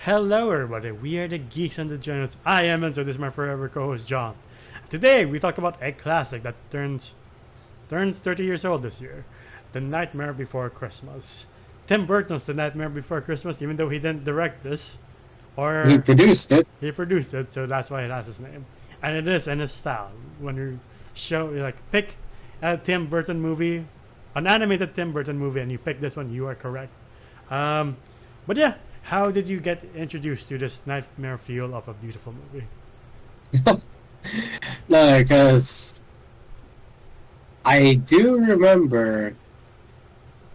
Hello, everybody. We are the Geeks and the Journalists. I am Enzo. This is my forever co-host John. Today we talk about a classic that turns 30 years old this year, The Nightmare Before Christmas. Tim Burton's The Nightmare Before Christmas, even though he didn't direct this, He or produced it. he produced it, so that's why it has his name. And it is in his style. When you pick a Tim Burton movie, an animated Tim Burton movie, and you pick this one, you are correct. But yeah, how did you get introduced to this nightmare feel of a beautiful movie? No, because I do remember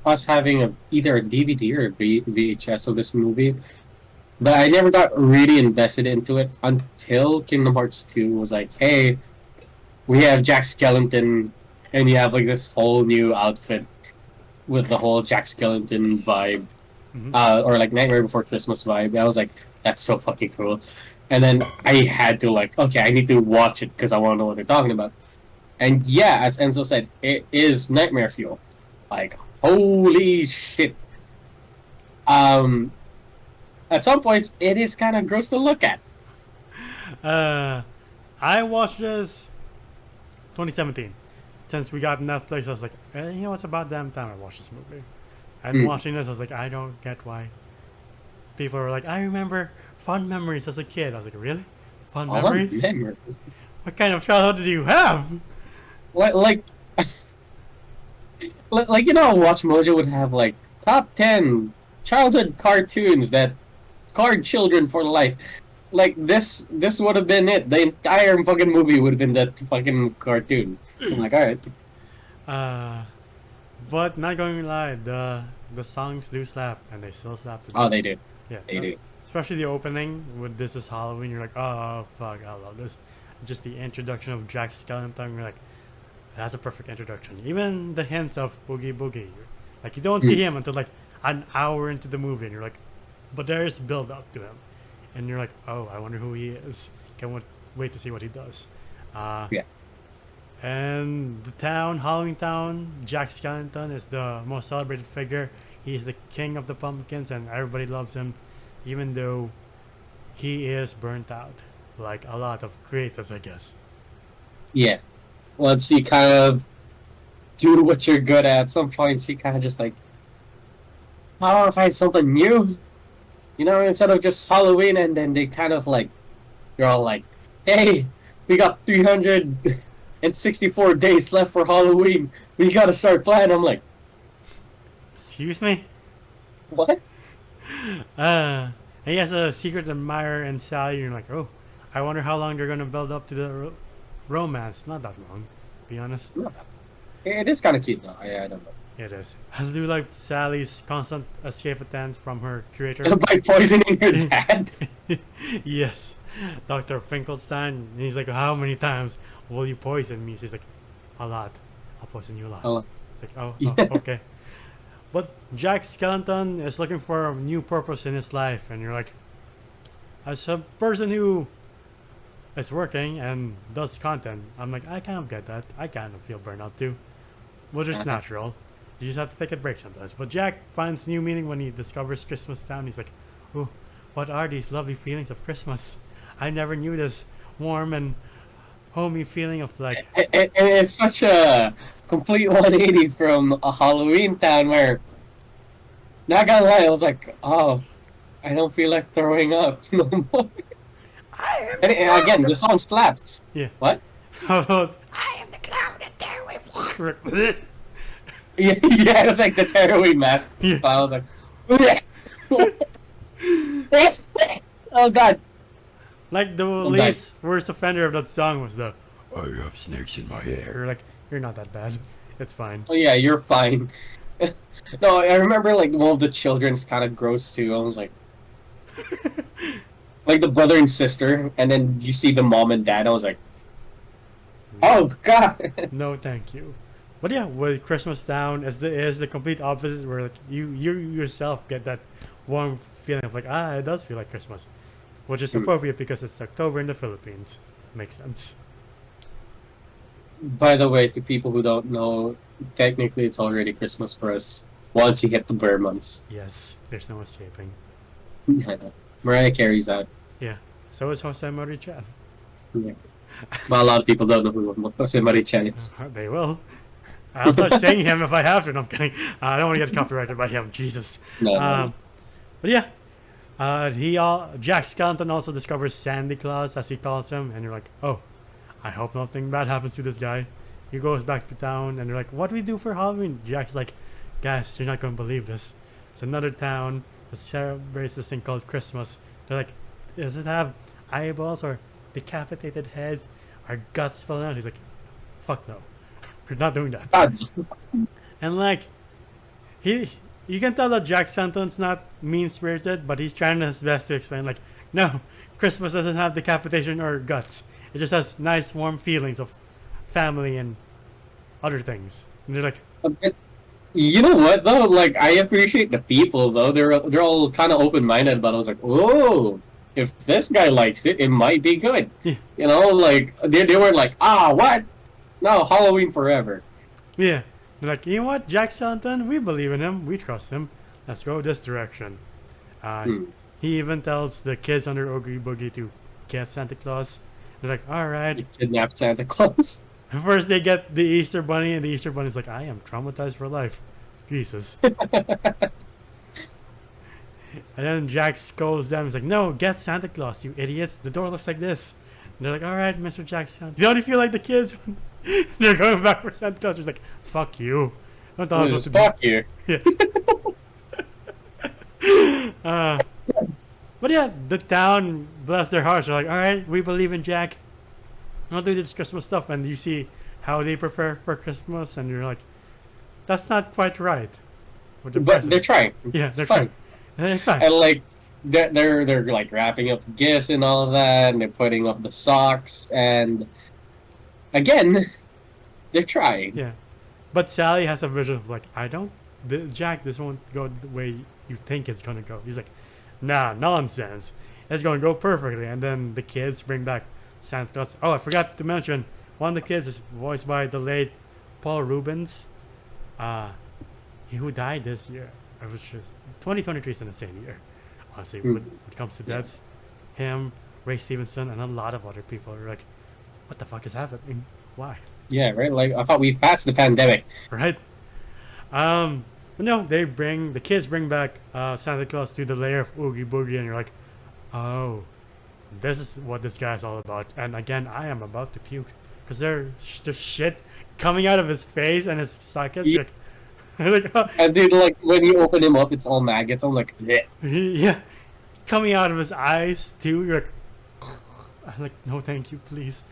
us having either a DVD or a VHS of this movie, but I never got really invested into it until Kingdom Hearts 2 was like, hey, we have Jack Skellington, and you have like this whole new outfit with the whole Jack Skellington vibe. Or like Nightmare Before Christmas vibe. I was like, that's so fucking cool. And then I had to okay, I need to watch it because I want to know what they're talking about. And yeah, as Enzo said, it is nightmare fuel. Like, holy shit. At some points, it is kind of gross to look at. I watched this 2017. Since we got Netflix, I was like, you know, it's about damn time I watched this movie. And watching this, I was like, I don't get why people were like, I remember fun memories as a kid. I was like, really? Fun memories? What kind of childhood did you have? Like, you know, Watch Mojo would have like top 10 childhood cartoons that scarred children for life. Like this would have been it. The entire fucking movie would have been that fucking cartoon. I'm like, alright. But not going to lie, the songs do slap, and they still slap today. Oh, they do. Yeah, they do. Especially the opening with "This Is Halloween." You're like, oh fuck, I love this. Just the introduction of Jack Skellington. You're like, that's a perfect introduction. Even the hints of Oogie Boogie, like you don't see him until like an hour into the movie, and you're like, but there is build up to him, and you're like, oh, I wonder who he is. Can't wait to see what he does. Yeah. And the town, Halloween Town, Jack Skellington is the most celebrated figure. He's the king of the pumpkins, and everybody loves him, even though he is burnt out, like a lot of creatives, I guess. Yeah. Once you kind of do what you're good at some points you kind of just like, I want to find something new. You know, instead of just Halloween, and then they kind of like, you're all like, hey, we got 364 days left for Halloween. We gotta start planning. I'm like, excuse me? what? He has a secret admirer in Sally, and you're like, oh, I wonder how long they're gonna build up to the romance. Not that long, to be honest. It is kind of cute though. I don't know. It is. I do like Sally's constant escape attempts from her curator. By poisoning her dad? Yes. Dr. Finkelstein, and he's like, how many times will you poison me? She's like, a lot. I'll poison you a lot. It's like, oh, okay. But Jack Skellington is looking for a new purpose in his life, and you're like, as a person who is working and does content, I'm like, I kind of get that. I kind of feel burnout too, which is natural. You just have to take a break sometimes. But Jack finds new meaning when he discovers Christmas Town. He's like, oh, what are these lovely feelings of Christmas? I never knew this warm and homey feeling of like... It's such a complete 180 from a Halloween Town where, not gonna lie, I was like, oh, I don't feel like throwing up no more. And again, the song slaps. Yeah. What? I am the clown that tearaway. Yeah, it's like the tearaway mask. Yeah. I was like, oh god. Like the least worst offender of that song was the I have snakes in my hair. You're like, you're not that bad. It's fine. Oh yeah, you're fine. No, I remember like one of the children's kind of gross too. I was like, like the brother and sister, and then you see the mom and dad. I was like, oh god. No, thank you. But yeah, with Christmas Town is the complete opposite, where like you yourself get that warm feeling of like, it does feel like Christmas. Which is appropriate because it's October in the Philippines. Makes sense. By the way, to people who don't know, technically it's already Christmas for us once you hit the Burr months. Yes, there's no escaping. Mariah Carey's out. Yeah. So is Jose Marichan. Yeah. But a lot of people don't know who Jose Marichan is. They will. I'll start saying him if I have to. No, I'm kidding. I don't want to get copyrighted by him. Jesus. No. But yeah. Jack Skellington also discovers Sandy Claus, as he calls him, and you're like, oh, I hope nothing bad happens to this guy. He goes back to town, and they're like, what do we do for Halloween? Jack's like, guys, you're not going to believe this. It's another town that celebrates this thing called Christmas. They're like, does it have eyeballs or decapitated heads or guts falling out? He's like, fuck no. We're not doing that. God. And like, you can tell that Jack Skellington's not mean-spirited, but he's trying his best to explain, like, no, Christmas doesn't have decapitation or guts. It just has nice, warm feelings of family and other things. And they're like, you know what though? Like, I appreciate the people though. They're all kind of open-minded, but I was like, oh, if this guy likes it, it might be good. Yeah. You know, like they weren't like, what? No, Halloween forever. Yeah. They're like, you know what, Jack Skellington, we believe in him, we trust him. Let's go this direction. He even tells the kids under Oogie Boogie to get Santa Claus. They're like, all right. Kidnap Santa Claus. First they get the Easter Bunny, and the Easter Bunny's like, I am traumatized for life. Jesus. And then Jack scolds them. He's like, no, get Santa Claus, you idiots. The door looks like this. And they're like, all right, Mr. Jack Skellington. Don't you feel like the kids when they're going back for Santa Claus? He's like, fuck you. Don't tell us what to do. Fuck you. Yeah. But yeah, the town, bless their hearts, are like, all right, we believe in Jack. I'll do this Christmas stuff. And you see how they prepare for Christmas, and you're like, that's not quite right. But they're trying. Yeah, they're trying. It's fine. And like they're like wrapping up gifts and all of that, and they're putting up the socks, and again, they're trying. Yeah, but Sally has a vision of like, Jack, this won't go the way you think it's gonna go. He's like, nah, nonsense. It's gonna go perfectly. And then the kids bring back Santa Claus. Oh, I forgot to mention, one of the kids is voiced by the late Paul Rubens. Who died this year. I was just 2023 is an insane year. Honestly, when it comes to deaths, him, Ray Stevenson, and a lot of other people are like, what the fuck is happening? Why? Yeah, right. Like, I thought we passed the pandemic. Right. But no, the kids bring back Santa Claus to the lair of Oogie Boogie, and you're like, oh, this is what this guy's all about. And again, I am about to puke because there's shit coming out of his face and his sockets. Yeah. Like, and dude, like when you open him up, it's all maggots. I'm like, yeah, coming out of his eyes too. You're like, I'm like, no, thank you, please.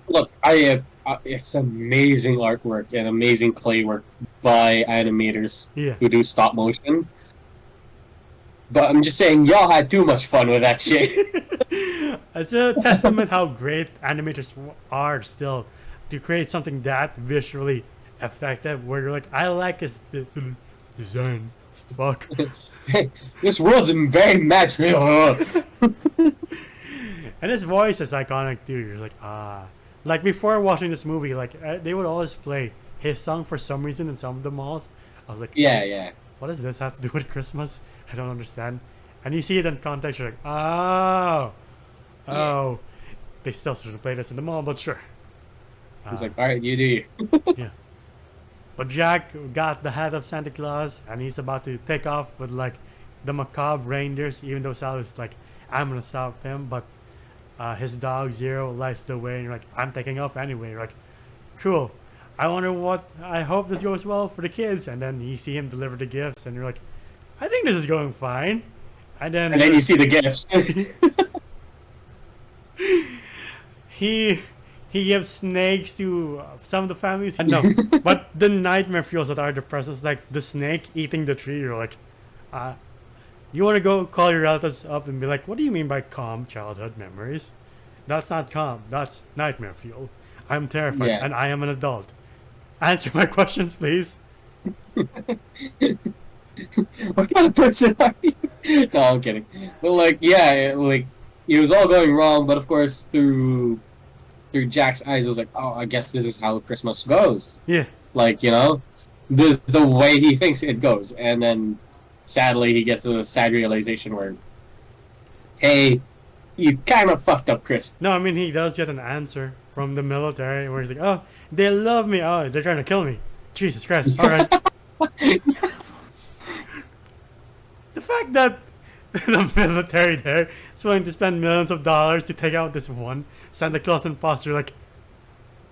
Look, it's amazing artwork and amazing clay work by animators who do stop motion. But I'm just saying, y'all had too much fun with that shit. It's a testament how great animators are still to create something that visually effective, where you're like, I like his design. Fuck. This world's very magical. And his voice is iconic too. You're like, like before watching this movie, like they would always play his song for some reason in some of the malls. I was like, yeah. What does this have to do with Christmas? I don't understand. And you see it in context, you're like, oh, they still shouldn't play this in the mall, but sure. He's like, all right, you do you. Yeah. But Jack got the hat of Santa Claus, and he's about to take off with like the macabre reindeers, even though Sally's like, I'm gonna stop him, but his dog Zero lights the way, and you're like, I'm taking off anyway. You're like, cool. I hope this goes well for the kids. And then you see him deliver the gifts, and you're like, I think this is going fine. And then you see the gifts. He gives snakes to some of the families. No, but the nightmare fuels that are the presents, like the snake eating the tree. You're like, you want to go call your relatives up and be like, what do you mean by calm childhood memories? That's not calm. That's nightmare fuel. I'm terrified, and I am an adult. Answer my questions, please. What kind of person are you? No, I'm kidding. But like, yeah, like it was all going wrong. But of course, through Jack's eyes, it was like, oh, I guess this is how Christmas goes. Yeah. Like, you know, this is the way he thinks it goes. And then, sadly, he gets a sad realization where hey, you kind of fucked up, Chris. No, I mean he does get an answer from the military where he's like, "Oh, they love me. Oh, they're trying to kill me. Jesus Christ! All right." The fact that the military there is willing to spend millions of dollars to take out this one Santa Claus imposter, like,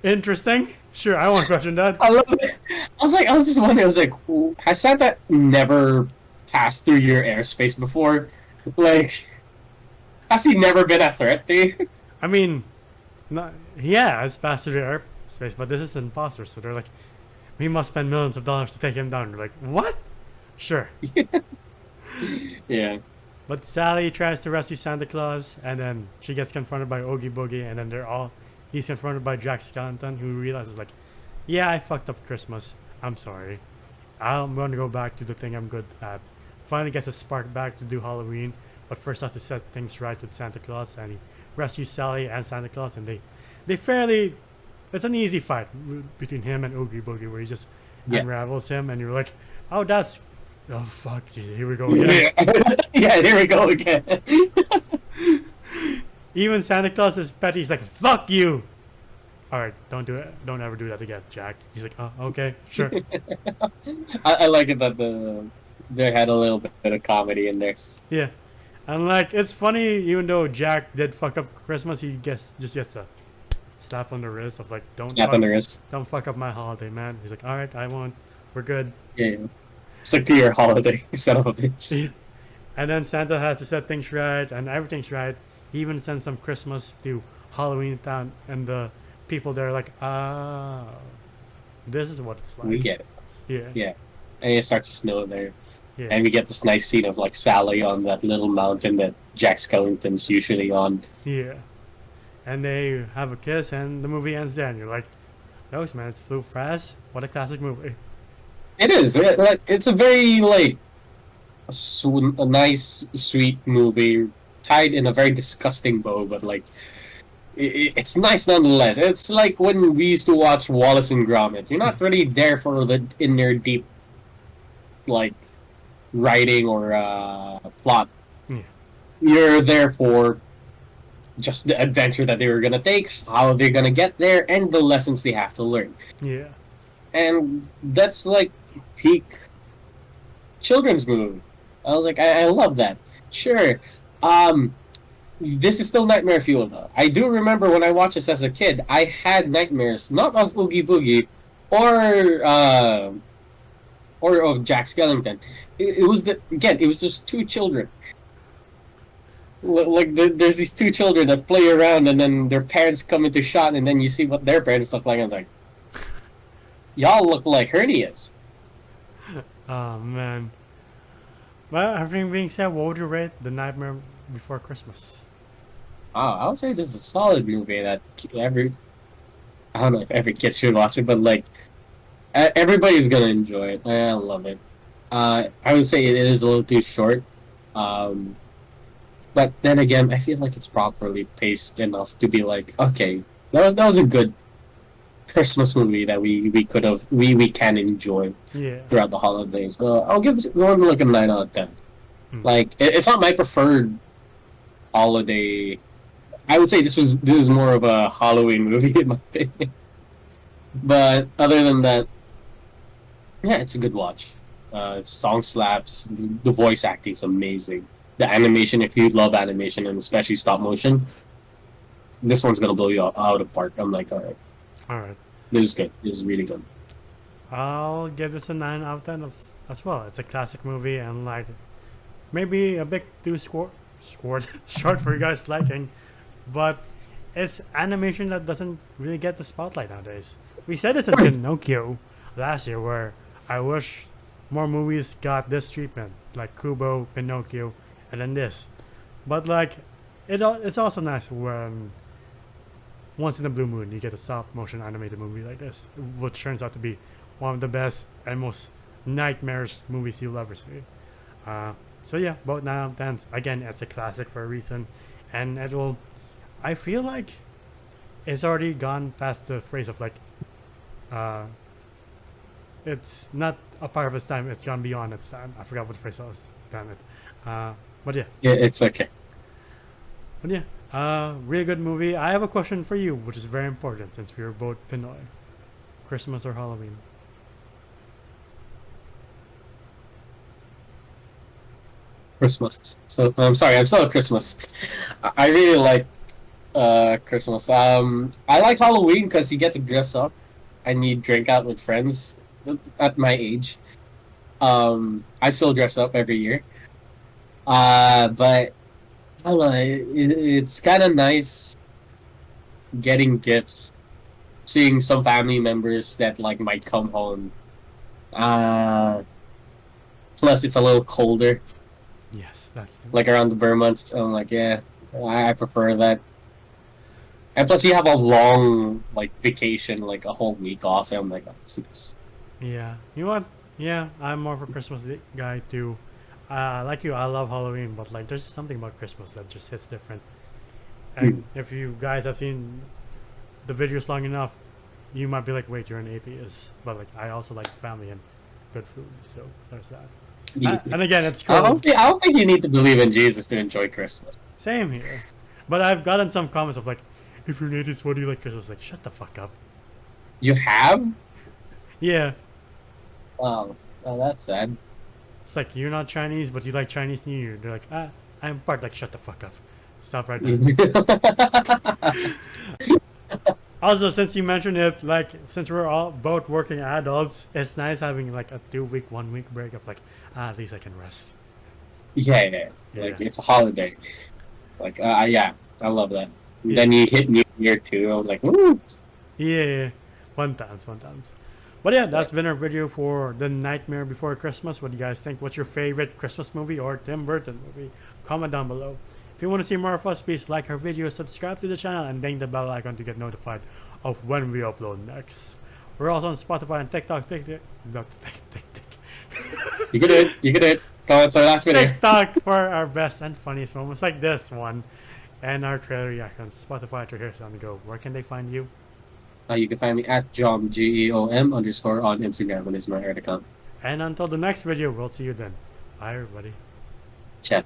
interesting. Sure, I won't question that. I love it. I was just wondering. I was like, has Santa never passed through your airspace before? Like, has he never been a threat to you? I mean, not, yeah, it's passed through the airspace, but this is an imposter, so they're like, we must spend millions of dollars to take him down. They're like, what? Sure. Yeah. But Sally tries to rescue Santa Claus, and then she gets confronted by Oogie Boogie, and then he's confronted by Jack Skellington, who realizes, like, yeah, I fucked up Christmas. I'm sorry. I'm going to go back to the thing I'm good at. Finally gets a spark back to do Halloween, but first has to set things right with Santa Claus, and he rescues Sally and Santa Claus, and it's an easy fight between him and Oogie Boogie, where he just unravels him, and you're like, oh, fuck, geez, here we go again. Yeah, here we go again. Even Santa Claus is petty. He's like, fuck you. All right, don't do it. Don't ever do that again, Jack. He's like, oh, okay, sure. I like it that they had a little bit of comedy in there. Yeah. And, like, it's funny, even though Jack did fuck up Christmas, he just gets a slap on the wrist of, like, don't fuck up my holiday, man. He's like, all right, I won't. We're good. Yeah. Stick to your holiday, son of a bitch. And then Santa has to set things right, and everything's right. He even sends some Christmas to Halloween Town, and the people there are like, this is what it's like. We get it. Yeah. Yeah. And it starts to snow there. Yeah. And we get this nice scene of, like, Sally on that little mountain that Jack Skellington's usually on. Yeah. And they have a kiss, and the movie ends there, and you're like, those man, it's flew fast. What a classic movie. It is. It's a very, like, a nice, sweet movie, tied in a very disgusting bow, but, like, it's nice nonetheless. It's like when we used to watch Wallace and Gromit. You're not really there for the inner deep, like, writing or plot. Yeah. You're there for just the adventure that they were gonna take, how they're gonna get there, and the lessons they have to learn. Yeah. And that's, like, peak children's movie. I was like, I love that. Sure. This is still nightmare fuel, though. I do remember when I watched this as a kid, I had nightmares, not of Oogie Boogie, or of Jack Skellington. It was just two children. Like, there's these two children that play around, and then their parents come into shot, and then you see what their parents look like, and it's like, y'all look like hernias. Oh, man. Well, everything being said, what would you rate The Nightmare Before Christmas? I would say this is a solid movie that I don't know if every kid should watch it, but, like, everybody's gonna enjoy it. I love it. I would say it is a little too short. But then again, I feel like it's properly paced enough to be like, okay, that was a good Christmas movie that we can enjoy throughout the holidays. I'll give it one like a 9 out of 10. Like, it's not my preferred holiday. I would say this is more of a Halloween movie in my opinion. But other than that, yeah, it's a good watch. Song slaps. The voice acting is amazing. The animation, if you love animation and especially stop motion, this one's gonna blow you out apart. I'm like, all right, this is good. This is really good. I'll give this a 9 out of 10 as well. It's a classic movie, and, like, maybe a bit too short for you guys' liking, but it's animation that doesn't really get the spotlight nowadays. We said this in Pinocchio last year, where I wish more movies got this treatment, like Kubo, Pinocchio, and then this. But, like, it's also nice when once in a blue moon you get a stop motion animated movie like this, which turns out to be one of the best and most nightmarish movies you'll ever see. So yeah, both 9 out of 10. Again, it's a classic for a reason, and I feel like it's already gone past the phrase of, like, it's not a part of its time, it's gone beyond its time. I forgot what the phrase was, damn it. But yeah. Yeah, it's okay. But yeah, really good movie. I have a question for you, which is very important since we are both Pinoy. Christmas or Halloween? Christmas. So I'm sorry, I'm still at Christmas. I really like Christmas. I like Halloween because you get to dress up and you drink out with friends. At my age, I still dress up every year. But I don't know. It's kind of nice getting gifts, seeing some family members that like might come home. Uh, Plus it's a little colder, Yes, that's like around the Burr months. I'm like, yeah, I prefer that. And plus, you have a long like vacation, like a whole week off. And I'm like, oh, that's nice. yeah. You know what? Yeah, I'm more of a Christmas guy too. Like you, I love Halloween, but like there's something about Christmas that just hits different. And if you guys have seen the videos long enough, you might be like, wait, you're an atheist. But like, I also like family and good food, so there's that. And again, it's true. I don't think you need to believe in Jesus to enjoy Christmas. Same here. But I've gotten some comments of like, if you're an atheist, what do you like Christmas? Like, shut the fuck up. You have? Yeah. Oh, that's sad. It's like, you're not Chinese, but you like Chinese New Year. They're like, I'm part. Like, shut the fuck up. Stop right now. Also, since you mentioned it, like, since we're all both working adults, it's nice having like a 2 week, 1 week break of like, at least I can rest. Yeah. Like it's a holiday. Like, yeah, I love that. Yeah. Then you hit New Year too. I was like, woo. Yeah, fun times. But yeah, that's been our video for The Nightmare Before Christmas. What do you guys think? What's your favorite Christmas movie or Tim Burton movie? Comment down below. If you want to see more of us, please like our video, subscribe to the channel, and ding the bell icon to get notified of when we upload next. We're also on Spotify and TikTok. You can do it. Go, it's our last video. TikTok for our best and funniest moments like this one. And our trailer reactions. Spotify, Twitter, on the go. Where can they find you? You can find me at Jom, GEOM _ on Instagram, and it's my account. And until the next video, we'll see you then. Bye, everybody. Ciao.